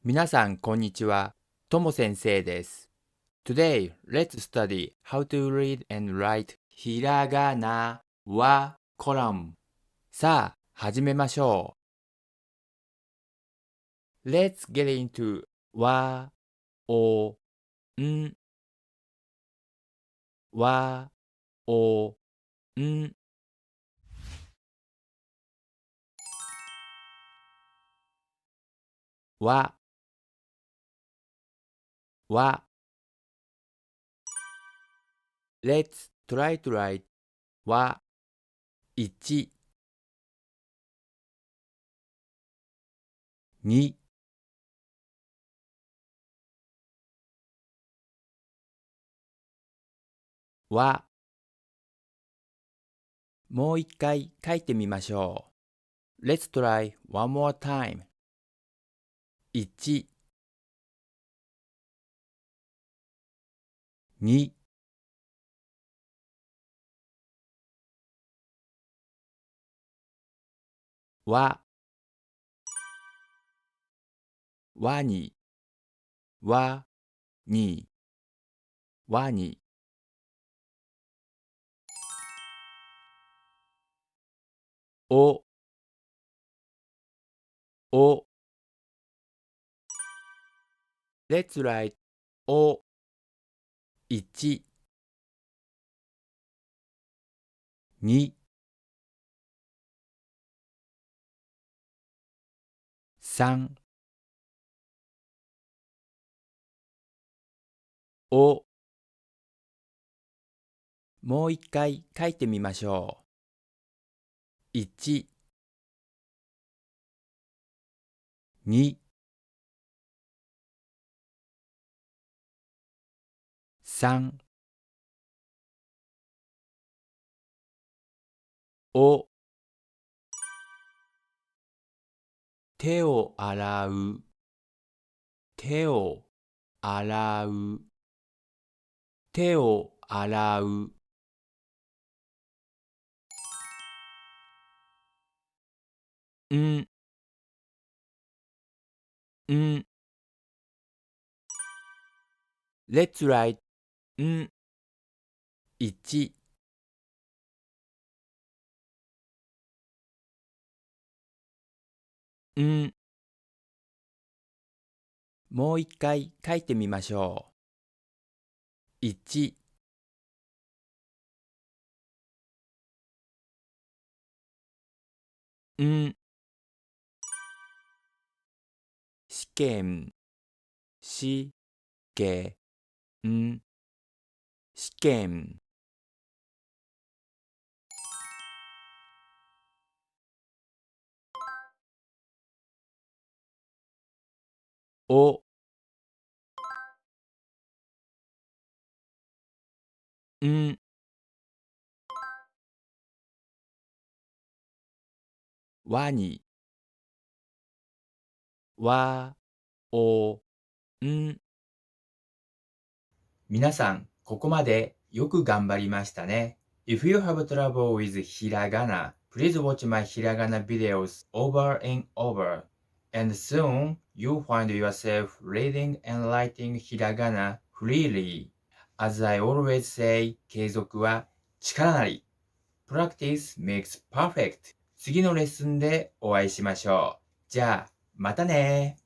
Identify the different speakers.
Speaker 1: 皆さん、こんにちは。とも先生です。Today, let's study how to read and write Hiragana wa column. さあ、始めましょう。Let's get into わ、お、ん、わ、お、ん、わ、わ。Let's try to write わ、1、2、わ。もう一回書いてみましょう。Let's try one more time. 1、2、わ、わに、わに、わに。お、お。Let's write お、1、2、3、お。もう一回書いてみましょう。1、2、3、お。手を洗う、手を洗う、手を洗う。ん、ん。Let's write ん、1、ん。もう一回書いてみましょう。1、ん。試験、し、け、ん、試験。お、ん。わに、わ、お、ん。皆さん、ここまでよく頑張りましたね。If you have trouble with hiragana, please watch my hiragana videos over and over. And soon, you'll find yourself reading and writing hiragana freely. As I always say, 継続は力なり。Practice makes perfect. 次のレッスンでお会いしましょう。じゃあ、またね